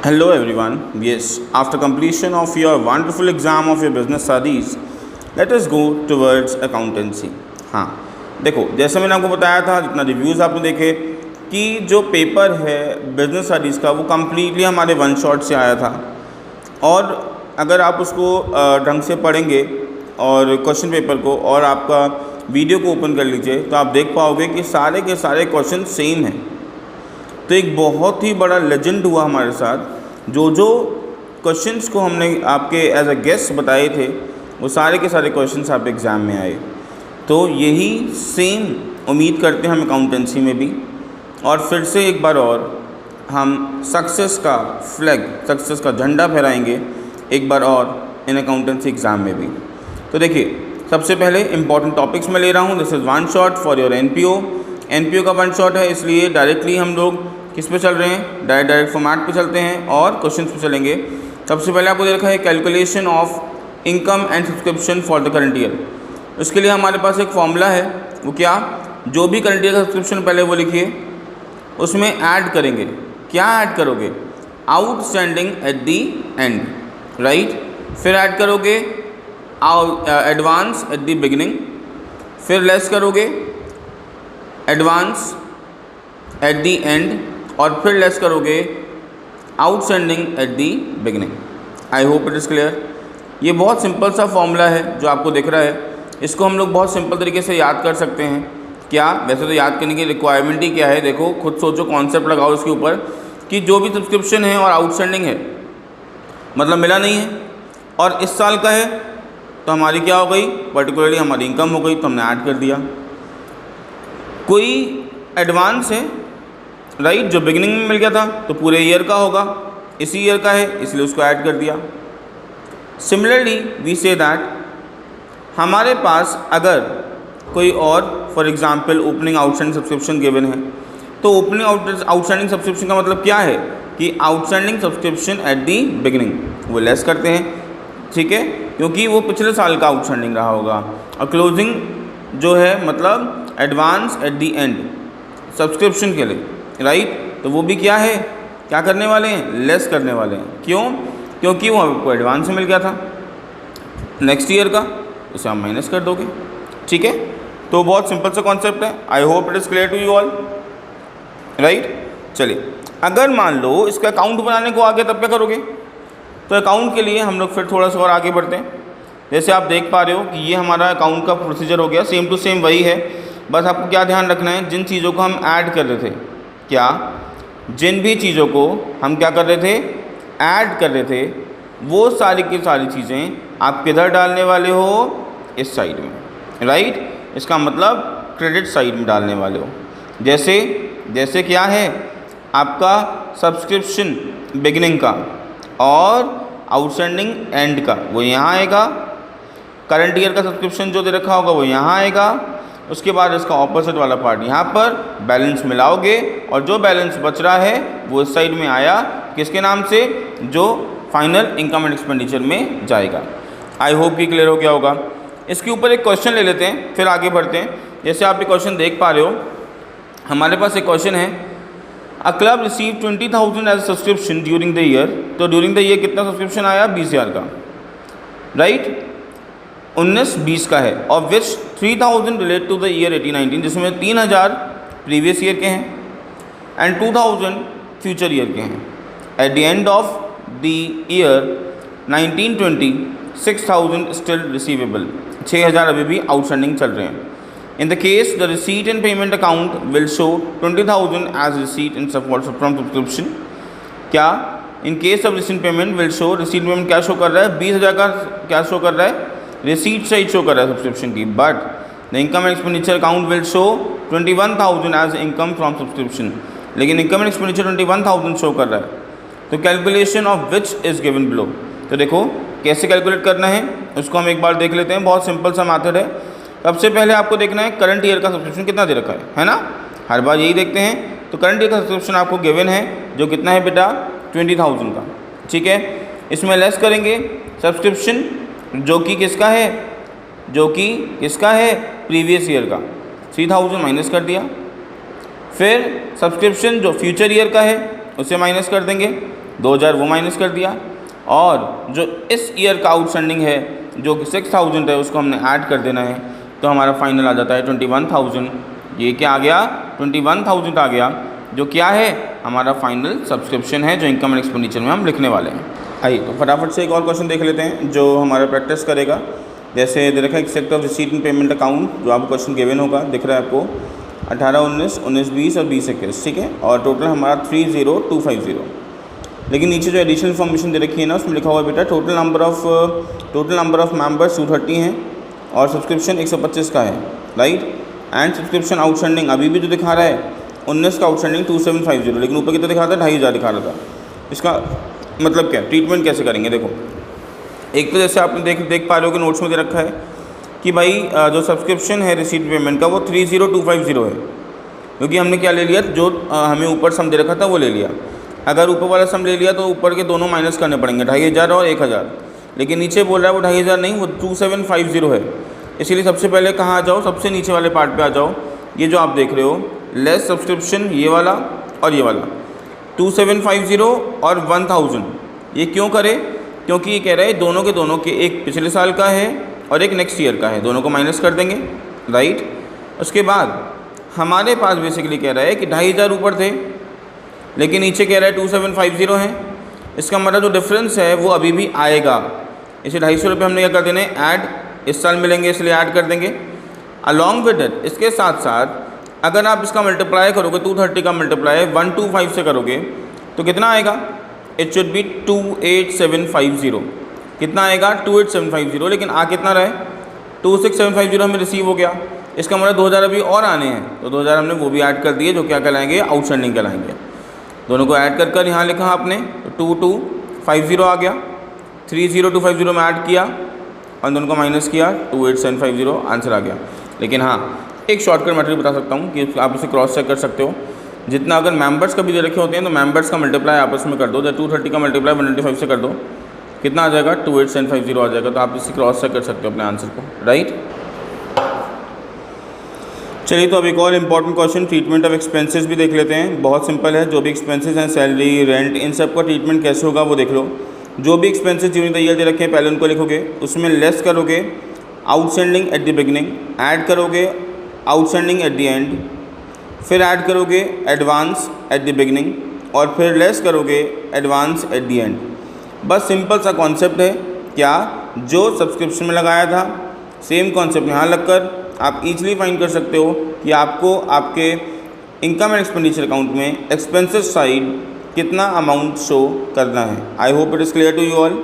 Hello everyone. Yes, after completion of your wonderful exam of your business studies, let us go towards accountancy. हाँ, देखो जैसे मैंने आपको बताया था, जितना रिव्यूज़ आपने देखे कि जो पेपर है बिजनेस स्टडीज़ का वो कम्प्लीटली हमारे वन शॉट से आया था। और अगर आप उसको ढंग से पढ़ेंगे और क्वेश्चन पेपर को और आपका वीडियो को ओपन कर लीजिए तो आप देख पाओगे कि सारे के सारे क्वेश्चन सेम हैं। तो एक बहुत ही बड़ा लेजेंड हुआ हमारे साथ। जो क्वेश्चंस को हमने आपके एज अ गेस्ट बताए थे वो सारे के सारे क्वेश्चंस आपके एग्ज़ाम में आए। तो यही सेम उम्मीद करते हैं हम अकाउंटेंसी में भी। और फिर से एक बार और हम सक्सेस का फ्लैग, सक्सेस का झंडा फहराएंगे एक बार और इन अकाउंटेंसी एग्ज़ाम में भी। तो देखिए, सबसे पहले इंपॉर्टेंट टॉपिक्स में ले रहा हूँ। This is one shot for your NPO का वन शॉट है, इसलिए डायरेक्टली हम लोग किस पे चल रहे हैं, डायरेक्ट फॉर्मेट पे चलते हैं और क्वेश्चंस पे चलेंगे। सबसे पहले आपको दे रखा है calculation of income and subscription for the current year. उसके लिए हमारे पास एक फॉर्मूला है, वो क्या, जो भी करंट ईयर का सब्सक्रिप्शन पहले वो लिखिए, उसमें ऐड करेंगे। क्या ऐड करोगे, outstanding at the and, right. फिर ऐड करोगे एडवांस एट दी बिगिनिंग, फिर लेस करोगे एडवांस एट दी एंड और फिर लेस करोगे outstanding at the beginning. I hope it is clear. ये बहुत सिंपल सा फॉर्मूला है जो आपको दिख रहा है। इसको हम लोग बहुत सिंपल तरीके से याद कर सकते हैं। क्या, वैसे तो याद करने की रिक्वायरमेंट ही क्या है, देखो खुद सोचो, कॉन्सेप्ट लगाओ इसके ऊपर कि जो भी सब्सक्रिप्शन है और आउटस्टैंडिंग है, मतलब मिला नहीं है और इस साल का है, तो हमारी क्या हो गई, पर्टिकुलरली हमारी इनकम हो गई, तो हमने ऐड कर दिया। कोई एडवांस है, राइट, जो बिगिनिंग में मिल गया था, तो पूरे ईयर का होगा, इसी ईयर का है इसलिए उसको ऐड कर दिया। सिमिलरली वी से दैट हमारे पास अगर कोई और, for example opening outstanding subscription given है, तो ओपनिंग आउटस्टैंडिंग सब्सक्रिप्शन का मतलब क्या है कि outstanding subscription at the beginning वो लेस करते हैं, ठीक है, क्योंकि वो पिछले साल का आउटस्टैंडिंग रहा होगा। और क्लोजिंग जो है मतलब advance at the and subscription के लिए, राइट, तो वो भी क्या है, क्या करने वाले हैं, लेस करने वाले हैं। क्यों, क्योंकि वो आपको एडवांस में मिल गया था नेक्स्ट ईयर का, उसे आप माइनस कर दोगे, ठीक है। तो बहुत सिंपल सा कॉन्सेप्ट है। I hope it is clear to you all, right. चलिए, अगर मान लो इसका अकाउंट बनाने को आगे, तब क्या करोगे, तो अकाउंट के लिए हम लोग फिर थोड़ा सा और आगे बढ़ते हैं। जैसे आप देख पा रहे हो कि ये हमारा अकाउंट का प्रोसीजर हो गया, सेम टू सेम वही है। बस आपको क्या ध्यान रखना है, जिन चीज़ों को हम ऐड कर रहे थे, क्या, जिन भी चीज़ों को हम क्या कर रहे थे, ऐड कर रहे थे, वो सारी की सारी चीज़ें आप किधर डालने वाले हो, इस साइड में, राइट। इसका मतलब क्रेडिट साइड में डालने वाले हो। जैसे क्या है आपका सब्सक्रिप्शन बिगिनिंग का और आउटस्टैंडिंग एंड का, वो यहाँ आएगा। करंट ईयर का सब्सक्रिप्शन जो दे रखा होगा वो यहाँ आएगा। उसके बाद इसका ऑपोजिट वाला पार्ट यहाँ पर बैलेंस मिलाओगे और जो बैलेंस बच रहा है वो इस साइड में आया, किसके नाम से, जो फाइनल इनकम एंड एक्सपेंडिचर में जाएगा। आई होप कि क्लियर हो गया होगा। इसके ऊपर एक क्वेश्चन ले लेते हैं, फिर आगे बढ़ते हैं। जैसे आप ये क्वेश्चन देख पा रहे हो, हमारे पास एक क्वेश्चन है, a club receive 20,000 as subscription during the year. तो ड्यूरिंग द ईयर कितना सब्सक्रिप्शन आया, 20,000 का, राइट, 19-20 का है, और which 3,000 relate to the year 18-19, जिसमें 3,000 प्रीवियस ईयर के हैं एंड 2,000 फ्यूचर ईयर के हैं। At the end of the year 19-20 6,000 still receivable, 6,000 अभी भी आउटस्टैंडिंग चल रहे हैं। In the case, the receipt and payment account will show 20,000 as receipt in support from subscription. क्या, in case of receipt payment will show, receipt payment क्या show कर रहा है, 20,000 का क्या शो कर रहा है, रिसीट सही शो कर रहा है सब्सक्रिप्शन की, but the income and expenditure account will show 21,000 as income from subscription, लेकिन इनकम एंड एक्सपेंडिचर 21,000 शो कर रहा है। तो calculation of which is given below. तो देखो कैसे कैलकुलेट करना है उसको हम एक बार देख लेते हैं। बहुत सिंपल सा मेथड है। सबसे पहले आपको देखना है करंट ईयर का सब्सक्रिप्शन कितना दे रखा है ना, हर बार यही देखते हैं। तो करंट ईयर का सब्सक्रिप्शन आपको गिवन है, जो कितना है बेटा, 20,000 का, ठीक है। इसमें लेस करेंगे सब्सक्रिप्शन जो कि किसका है, प्रीवियस ईयर का, 3,000 माइनस कर दिया। फिर सब्सक्रिप्शन जो फ्यूचर ईयर का है उसे माइनस कर देंगे, 2000 वो माइनस कर दिया, और जो इस ईयर का आउटस्टैंडिंग है जो कि 6000 है उसको हमने ऐड कर देना है, तो हमारा फाइनल आ जाता है 21,000। ये क्या आ गया? 21,000 आ गया, जो क्या है हमारा फाइनल सब्सक्रिप्शन है जो इनकम एंड एक्सपेंडिचर में हम लिखने वाले हैं। आइए तो फटाफट से एक और क्वेश्चन देख लेते हैं जो हमारा प्रैक्टिस करेगा। जैसे दे रखा है except of receipt and payment account, जो आपको क्वेश्चन गिवन होगा, दिख रहा है आपको 18, 19, 19, 20 और 20, 21, ठीक है। और टोटल हमारा 30,250। लेकिन नीचे जो एडिशनल इन्फॉर्मेशन दे रखी है ना, उसमें लिखा हुआ है बेटा टोटल नंबर ऑफ मेंबर्स 230 हैं और सब्सक्रिप्शन 125 का है, राइट। एंड सब्सक्रिप्शन आउटस्टैंडिंग अभी भी जो दिखा रहा है 19 का आउटस्टैंडिंग 2750, लेकिन ऊपर कितना दिखा रहा था? 2500 दिखा रहा था। इसका मतलब क्या, ट्रीटमेंट कैसे करेंगे? देखो, एक तो जैसे आपने देख पा रहे हो कि नोट्स में दे रखा है कि भाई जो सब्सक्रिप्शन है रिसीट पेमेंट का वो 30,250 है, क्योंकि हमने क्या ले लिया, जो हमें ऊपर सम दे रखा था वो ले लिया। अगर ऊपर वाला सम ले लिया तो ऊपर के दोनों माइनस करने पड़ेंगे, 2500 और 1000, लेकिन नीचे बोल रहा है वो 2500 नहीं, वो 2750 है। इसीलिए सबसे पहले कहाँ आ जाओ, सबसे नीचे वाले पार्ट पे आ जाओ। ये जो आप देख रहे हो लेस सब्सक्रिप्शन, ये वाला और ये वाला 2750 और 1000, ये क्यों करे? क्योंकि ये कह रहा है दोनों के दोनों के, एक पिछले साल का है और एक नेक्स्ट ईयर का है, दोनों को माइनस कर देंगे, राइट। उसके बाद हमारे पास बेसिकली कह रहा है कि 2500 ऊपर थे, लेकिन नीचे कह रहा है 2750 है। इसका मतलब जो डिफरेंस है वो अभी भी आएगा। इसे 250 रुपये हमने क्या कर देने, ऐड, इस साल मिलेंगे इसलिए ऐड कर देंगे। अलॉन्ग विद इट, इसके साथ साथ अगर आप इसका मल्टीप्लाई करोगे, 230 का मल्टीप्लाई 125 से करोगे तो कितना आएगा? It should be 28750। कितना आएगा? 28750, लेकिन आ कितना रहा है? 26750 हमें रिसीव हो गया। इसका मतलब 2000 अभी और आने हैं, तो 2000 हमने वो भी ऐड कर दिए, जो क्या कहलाएंगे? आउटस्टैंडिंग कहलाएंगे। दोनों को ऐड कर यहाँ लिखा आपने, तो 2250 आ गया, 30,250 में ऐड किया और दोनों को माइनस किया, 28750 आंसर आ गया। लेकिन हाँ, एक शॉर्टकट मेथड बता सकता हूँ कि आप इसे क्रॉस चेक कर सकते हो। जितना अगर मेंबर्स का भी दे रखे होते हैं तो मेंबर्स का मल्टीप्लाई आपस में कर दो, जब 230 का मल्टीप्लाई 195 से कर दो, कितना आ जाएगा? 28750 आ जाएगा। तो आप इसे क्रॉस चेक कर सकते हो अपने आंसर को, राइट। चलिए तो अब एक और important question, treatment of expenses भी देख लेते हैं। बहुत सिंपल है, जो भी एक्सपेंसेस हैं, सैलरी, रेंट, इन सब का ट्रीटमेंट कैसे होगा वो देख लो। जो भी एक्सपेंसेस ड्यूरिंग द ईयर दे रखे हैं पहले उनको लिखोगे, उसमें लेस करोगे outstanding at the beginning, add करोगे आउटस्टैंडिंग एट द एंड, फिर ऐड करोगे एडवांस एट द बिगनिंग और फिर लेस करोगे एडवांस एट द एंड। बस सिंपल सा कॉन्सेप्ट है। क्या? जो सब्सक्रिप्शन में लगाया था सेम कॉन्सेप्ट यहाँ लगकर आप ईजिली फाइंड कर सकते हो कि आपको आपके इनकम एंड एक्सपेंडिचर अकाउंट में एक्सपेंसेस साइड कितना अमाउंट शो करना है। I hope it is clear to you all.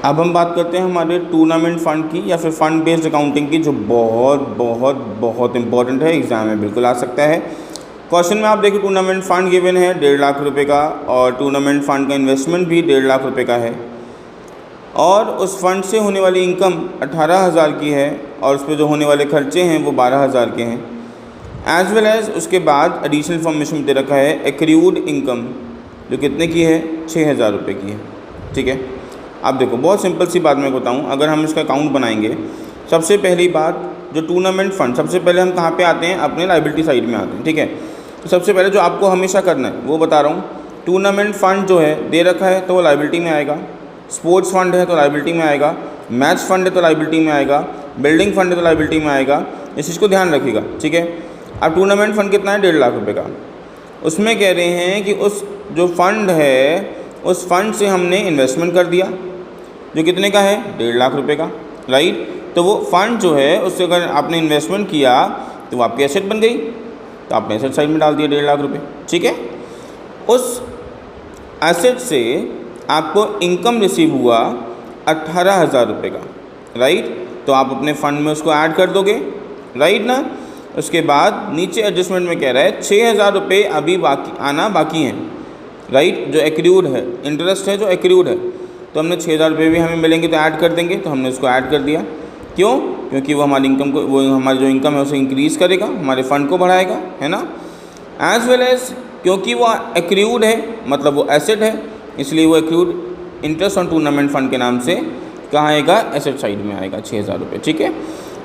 अब हम बात करते हैं हमारे टूर्नामेंट फ़ंड की या फिर फ़ंड बेस्ड अकाउंटिंग की, जो बहुत बहुत बहुत इंपॉर्टेंट है, एग्जाम में बिल्कुल आ सकता है। क्वेश्चन में आप देखिए टूर्नामेंट फ़ंड गिवन है 1.5 लाख रुपए का, और टूर्नामेंट फ़ंड का इन्वेस्टमेंट भी 1.5 लाख रुपए का है, और उस फंड से होने वाली इनकम 18,000 की है, और उस पर जो होने वाले खर्चे हैं वो 12,000 के हैं। एज वेल एज उसके बाद एडिशनल इन्फॉर्मेशन दे रखा है एक्रूड इनकम, जो कितने की है? 6,000 रुपये की है, ठीक है। अब देखो, बहुत सिंपल सी बात मैं बताऊं, अगर हम इसका अकाउंट बनाएंगे, सबसे पहली बात जो टूर्नामेंट फ़ंड, सबसे पहले हम कहाँ पे आते हैं? अपने लाइबिलिटी साइड में आते हैं, ठीक है। तो सबसे पहले जो आपको हमेशा करना है वो बता रहा हूँ। टूर्नामेंट फ़ंड जो है दे रखा है तो वो लाइबिलिटी में आएगा, स्पोर्ट्स फंड है तो लाइबिलिटी में आएगा, मैच फंड है तो लाइबिलिटी में आएगा, बिल्डिंग फंड है तो लाइबिलिटी में आएगा। इस चीज़ को ध्यान रखिएगा, ठीक है। अब टूर्नामेंट फ़ंड कितना है? 1.5 लाख रुपये का। उसमें कह रहे हैं कि उस जो फंड है उस फंड से हमने इन्वेस्टमेंट कर दिया, जो कितने का है? 1.5 लाख रुपये का, राइट। तो वो फंड जो है उससे अगर आपने इन्वेस्टमेंट किया तो वो आपकी एसेट बन गई, तो आपने एसेट साइड में डाल दिया 1.5 लाख रुपये, ठीक है। उस एसेट से आपको इनकम रिसीव हुआ 18,000 रुपये का, राइट। तो आप अपने फ़ंड में उसको ऐड कर दोगे, राइट ना। उसके बाद नीचे एडजस्टमेंट में कह रहा है 6,000 रुपये अभी आना बाकी हैं, राइट। जो एक्रूड है, इंटरेस्ट है जो एक्रूड है, तो हमने 6,000 रुपये भी हमें मिलेंगे तो ऐड कर देंगे, तो हमने उसको ऐड कर दिया। क्यों? क्योंकि वो हमारी इनकम को, वो हमारी जो इनकम है उसे इंक्रीज़ करेगा, हमारे फ़ंड को बढ़ाएगा, है ना। एज वेल एज क्योंकि वो एक्रूड है, मतलब वो एसेट है, इसलिए वो accrued interest on tournament fund के नाम से कहाँ आएगा? एसेट साइड में आएगा 6,000 रुपये, ठीक है।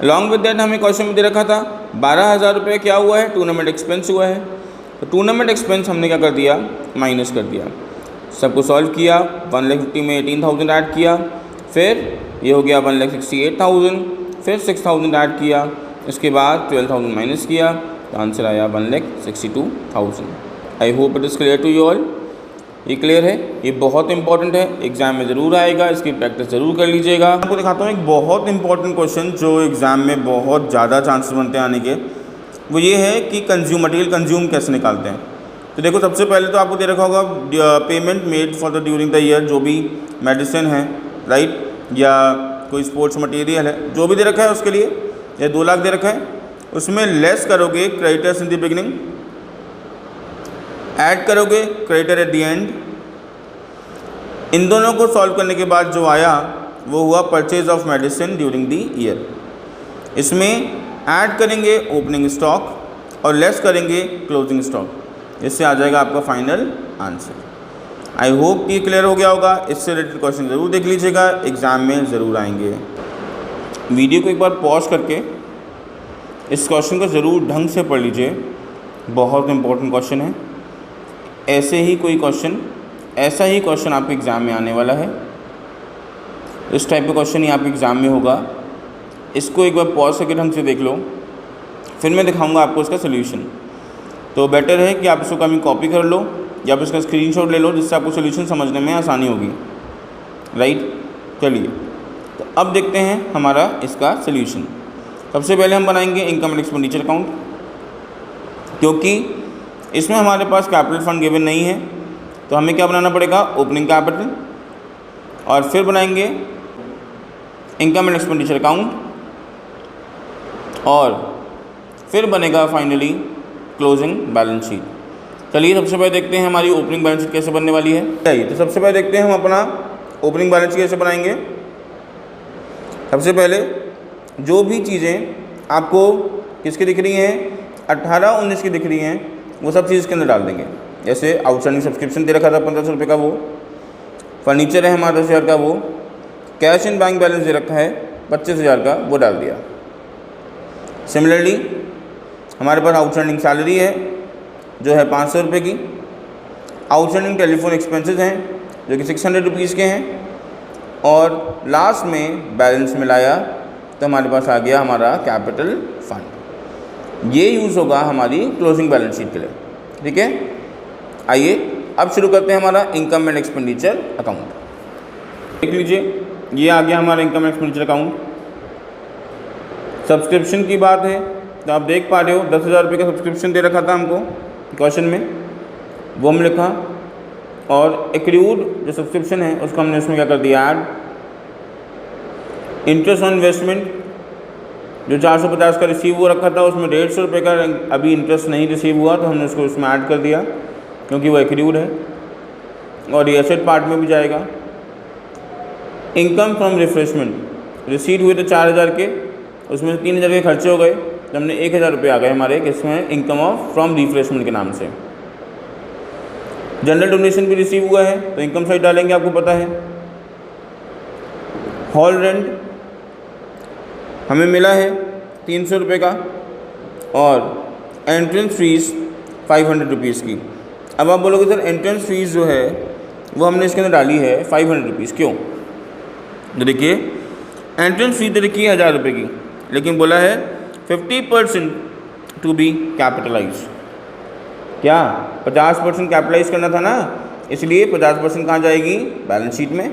अलॉन्ग विद दैट हमें क्वेश्चन में दे रखा था 12,000 रुपये क्या हुआ है? टूर्नामेंट एक्सपेंस हुआ है। तो टूर्नामेंट एक्सपेंस हमने क्या कर दिया, माइनस कर दिया। सबको सॉल्व किया, 1,50,000 में 18,000 ऐड किया, फिर ये हो गया 1,68,000, फिर 6,000 ऐड किया, इसके बाद 12,000 माइनस किया, तो आंसर आया 1,62,000। I hope it is clear to you all. ये क्लियर है, ये बहुत इंपॉर्टेंट है, एग्ज़ाम में ज़रूर आएगा, इसकी प्रैक्टिस ज़रूर कर लीजिएगा। आपको दिखाता हूँ एक बहुत इंपॉर्टेंट क्वेश्चन जो एग्ज़ाम में बहुत ज़्यादा चांसेस बनते हैं आने के। वो ये है कि मटेरियल कंज्यूम कैसे निकालते हैं। तो देखो, सबसे पहले तो आपको दे रखा होगा payment made for the during the year, जो भी मेडिसिन है, राइट, या कोई स्पोर्ट्स मटेरियल है, जो भी दे रखा है उसके लिए, या 2 लाख दे रखा है, उसमें लेस करोगे creditors in the beginning, add करोगे क्रेडिटर एट द एंड। इन दोनों को सॉल्व करने के बाद जो आया वो हुआ purchase of medicine during the year. इसमें ऐड करेंगे ओपनिंग स्टॉक और लेस करेंगे क्लोजिंग स्टॉक, इससे आ जाएगा आपका फाइनल आंसर। आई होप ये क्लियर हो गया होगा। इससे रिलेटेड क्वेश्चन ज़रूर देख लीजिएगा, एग्ज़ाम में ज़रूर आएंगे। वीडियो को एक बार पॉज करके इस क्वेश्चन को ज़रूर ढंग से पढ़ लीजिए, बहुत इंपॉर्टेंट क्वेश्चन है। ऐसा ही क्वेश्चन आपके एग्ज़ाम में आने वाला है। इस टाइप का क्वेश्चन ही आपके एग्ज़ाम में होगा। इसको एक बार पॉज करके ढंग से देख लो, फिर मैं दिखाऊंगा आपको इसका सोल्यूशन। तो बेटर है कि आप इसको कभी कॉपी कर लो या आप इसका स्क्रीनशॉट ले लो, जिससे आपको सोल्यूशन समझने में आसानी होगी, राइट। चलिए, तो अब देखते हैं हमारा इसका सोल्यूशन। सबसे पहले हम बनाएंगे इनकम एंड एक्सपेंडिचर अकाउंट, क्योंकि इसमें हमारे पास कैपिटल फंड गिवन नहीं है, तो हमें क्या बनाना पड़ेगा, ओपनिंग कैपिटल, और फिर बनाएंगे इनकम एंड एक्सपेंडिचर अकाउंट, और फिर बनेगा फाइनली क्लोजिंग बैलेंस शीट। चलिए, सबसे पहले देखते हैं हमारी ओपनिंग बैलेंस शीट कैसे बनने वाली है। चलिए, तो सबसे पहले देखते हैं हम अपना ओपनिंग बैलेंस शीट कैसे बनाएंगे। सबसे पहले जो भी चीज़ें आपको किसकी दिख रही हैं, 18-19 की दिख रही हैं, वो सब चीज़ के अंदर डाल देंगे। जैसे आउटस्टैंडिंग सब्सक्रिप्शन दे रखा था 1500 रुपये का, वो फर्नीचर है हमारा 10,000 का, वो कैश इन बैंक बैलेंस दे रखा है 25,000 का, वो डाल दिया। सिमिलरली हमारे पास आउटस्टैंडिंग सैलरी है जो है 500 रुपये की, आउटस्टैंडिंग टेलीफोन एक्सपेंसेस हैं जो कि 600 रुपीज़ के हैं, और लास्ट में बैलेंस मिलाया तो हमारे पास आ गया हमारा कैपिटल फंड। ये यूज़ होगा हमारी क्लोजिंग बैलेंस शीट के लिए, ठीक है। आइए अब शुरू करते हैं हमारा इनकम एंड एक्सपेंडिचर अकाउंट। देख लीजिए, ये आ गया हमारा income and expenditure account. Subscription की बात है तो आप देख पा रहे हो 10,000 रुपये का सब्सक्रिप्शन दे रखा था हमको क्वेश्चन में, वो हम लिखा, और एक्रूड जो सब्सक्रिप्शन है उसको हमने उसमें क्या कर दिया, ऐड। इंटरेस्ट ऑन इन्वेस्टमेंट जो 450 का रिसीव हो रखा था, उसमें 150 रुपये का अभी इंटरेस्ट नहीं रिसीव हुआ, तो हमने उसको उसमें ऐड कर दिया क्योंकि वो एक्रूड है, और ये एसेट पार्ट में भी जाएगा। इनकम फ्रॉम रिफ्रेशमेंट रिसीट हुए थे 4,000 के, उसमें 3,000 के खर्चे हो गए, तो हमने 1,000 रुपये आ गए हमारे किसमें, इनकम ऑफ फ्रॉम रिफ्रेशमेंट के नाम से। जनरल डोनेशन भी रिसीव हुआ है तो इनकम साइड डालेंगे, आपको पता है। हॉल रेंट हमें मिला है 300 रुपये का, और एंट्रेंस फीस 500 रुपीज़ की। अब आप बोलोगे सर एंट्रेंस फीस जो है वो हमने इसके अंदर डाली है 500 रुपीज़, क्यों? तो देखिए, एंट्रेंस फीस तो रखी है 1,000 रुपये की, लेकिन बोला है 50% टू बी कैपिटलाइज। क्या 50% कैपिटलाइज करना था ना, इसलिए 50% कहाँ जाएगी, बैलेंस शीट में,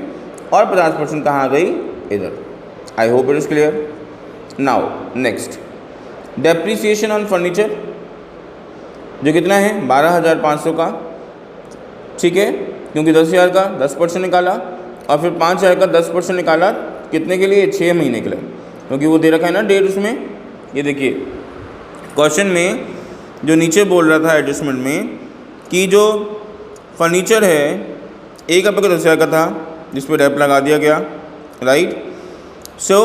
और 50% कहाँ आ गई, इधर। आई hope it is clear. Now next, depreciation on furniture जो कितना है 12,500 का, ठीक है, क्योंकि 10,000 का 10% निकाला, और फिर 5,000 का 10% निकाला, कितने के लिए, 6 महीने के लिए, क्योंकि वो दे रखा है ना डेट उसमें। ये देखिए क्वेश्चन में जो नीचे बोल रहा था एडजस्टमेंट में कि जो फर्नीचर है 1 रुपये का 10,000 का था, जिस पर डेप लगा दिया गया, राइट। सो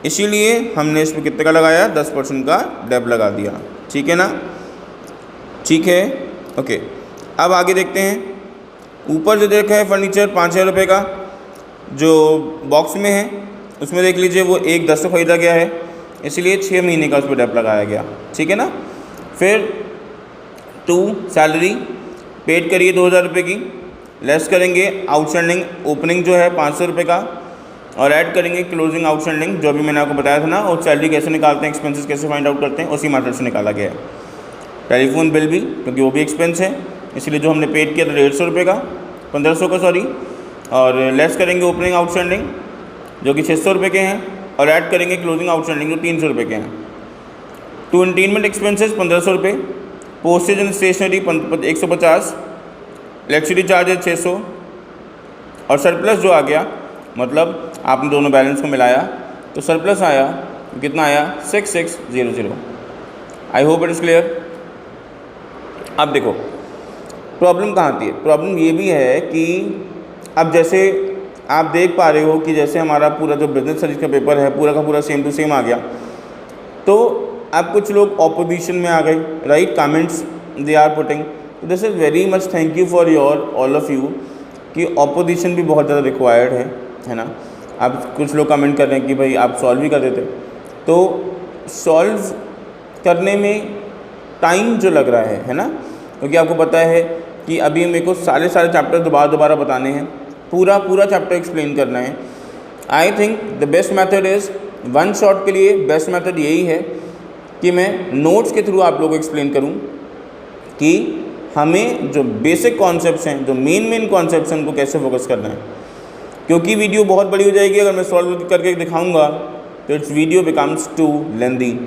इसीलिए हमने इस पर कितने का लगाया, 10% का डेप लगा दिया, ठीक है ना, ठीक है, ओके। अब आगे देखते हैं, ऊपर जो देखा है फर्नीचर 5,000 रुपये का जो बॉक्स में है, उसमें देख लीजिए वो 1/10 खरीदा गया है, इसलिए 6 महीने का उस पर डेप लगाया गया, ठीक है ना। फिर टू सैलरी पेड करिए 2000 रुपये की, लेस करेंगे आउटस्टैंडिंग ओपनिंग जो है 500 रुपये का, और ऐड करेंगे क्लोजिंग आउटस्टैंडिंग जो अभी मैंने आपको बताया था ना, और सैलरी कैसे निकालते हैं, एक्सपेंसेस कैसे फाइंड आउट करते हैं, उसी मेथड से निकाला गया है। टेलीफोन बिल भी, क्योंकि वो भी एक्सपेंस है, इसलिए जो हमने पेड किया था 150 रुपये का, 1500 का सॉरी, और लेस करेंगे ओपनिंग आउटस्टैंडिंग जो कि 600 रुपये के हैं, और ऐड करेंगे क्लोजिंग आउटस्टैंडिंग जो 300 रुपये के हैं। टू एंटरटेनमेंट एक्सपेंसेस 1500 रुपये, postage and stationery 150, electricity charges 600, और सरप्लस जो आ गया, मतलब आपने दोनों बैलेंस को मिलाया तो सरप्लस आया, कितना आया 6600। आई होप इट इज़ क्लियर। अब देखो प्रॉब्लम कहाँ आती है, प्रॉब्लम ये भी है कि अब जैसे आप देख पा रहे हो कि जैसे हमारा पूरा जो बिजनेस स्टडीज़ का पेपर है पूरा का पूरा सेम टू सेम आ गया, तो अब कुछ लोग ऑपोजिशन में आ गए, right, comments they are putting, this is very much thank you for your all of you कि ऑपोजिशन भी बहुत ज़्यादा रिक्वायर्ड है ना। अब कुछ लोग कमेंट कर रहे हैं कि भाई आप सॉल्व भी कर देते, तो सॉल्व करने में टाइम जो लग रहा है ना, क्योंकि आपको पता है कि अभी मेरे को सारे चैप्टर दोबारा बताने हैं, पूरा चैप्टर एक्सप्लेन करना है। I think the best method is one shot के लिए बेस्ट मेथड यही है कि मैं नोट्स के थ्रू आप लोगों को एक्सप्लेन करूं कि हमें जो बेसिक कॉन्सेप्ट्स हैं, जो मेन कॉन्सेप्ट्स हैं, उनको कैसे फोकस करना है। क्योंकि वीडियो बहुत बड़ी हो जाएगी अगर मैं सॉल्व करके दिखाऊंगा तो इट्स वीडियो बिकम्स टू लेंदी,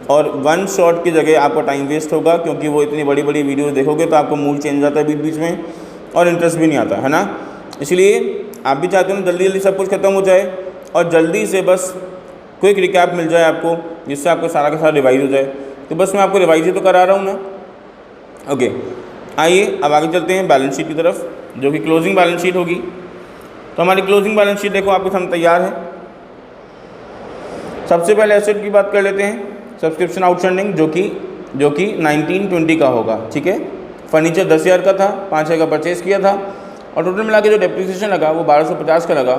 और वन शॉट की जगह आपका टाइम वेस्ट होगा, क्योंकि वो इतनी बड़ी वीडियो देखोगे तो आपका मूड चेंज हो जाता है बीच में, और इंटरेस्ट भी नहीं आता है ना। इसलिए आप भी चाहते हो ना जल्दी सब कुछ खत्म हो जाए और जल्दी से बस क्विक रिकैप मिल जाए आपको, जिससे आपको सारा का सारा रिवाइज हो जाए। तो बस मैं आपको रिवाइज ही तो करा रहा हूँ ना। ओके, आइए अब आगे चलते हैं बैलेंस शीट की तरफ, जो कि क्लोजिंग बैलेंस शीट होगी। तो हमारी क्लोजिंग बैलेंस शीट देखो आपके सामने तैयार है। सबसे पहले एसेट की बात कर लेते हैं, सब्सक्रिप्शन आउटस्टैंडिंग जो कि 1920 का होगा, ठीक है। फर्नीचर 10,000 का था, 5,000 का परचेज़ किया था, और टोटल मिला के जो डेप्रिसिएशन लगा वो 1250 का लगा,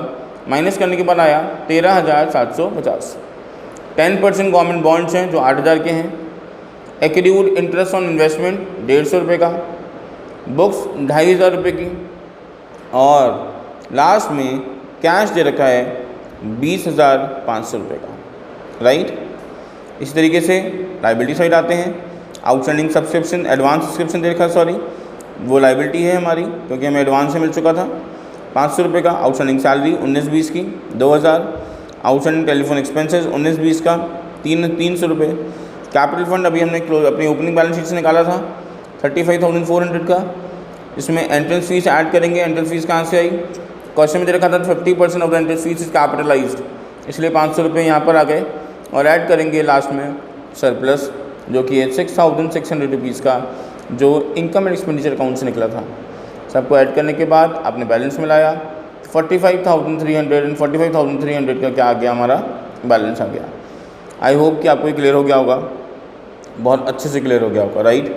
माइनस करने के बाद आया 13,750। 10% गवर्नमेंट बॉन्ड्स हैं जो 8,000 के हैं, एक्रीड इंटरेस्ट ऑन इन्वेस्टमेंट 150 रुपये का, बुक्स 2,500 रुपये की, और लास्ट में कैश दे रखा है 20,500 रुपये का, राइट। इसी तरीके से लाइबिलिटी साइड आते हैं, आउटस्टैंडिंग सब्सक्रिप्शन एडवांस सब्सक्रिप्शन दे रखा है, सॉरी वो लाइबिलिटी है हमारी, क्योंकि हमें एडवांस से मिल चुका था 500 रुपये का। आउटस्टैंडिंग सैलरी 19-20 की 2,000, आउटस्टैंडिंग टेलीफोन एक्सपेंसेस 19-20 का 300 रुपये। कैपिटल फंड अभी हमने अपनी ओपनिंग बैलेंस शीट से निकाला था 35,400 का, इसमें एंट्रेंस फीस ऐड करेंगे। एंट्रेंस फीस कहाँ से आई, क्वेश्चन में दे रखा था 50% of the entrance fees is capitalised, इसलिए 500 रुपये यहाँ पर आ गए, और ऐड करेंगे लास्ट में सरप्लस जो कि है 6,600 रुपीज़ का, जो इनकम एंड एक्सपेंडिचर अकाउंट से निकला था। सबको ऐड करने के बाद आपने बैलेंस मिलाया 45,300 एंड 45,300 का क्या आ गया, हमारा बैलेंस आ गया। आई होप कि आपको क्लियर हो गया होगा, बहुत अच्छे से क्लियर हो गया होगा, राइट।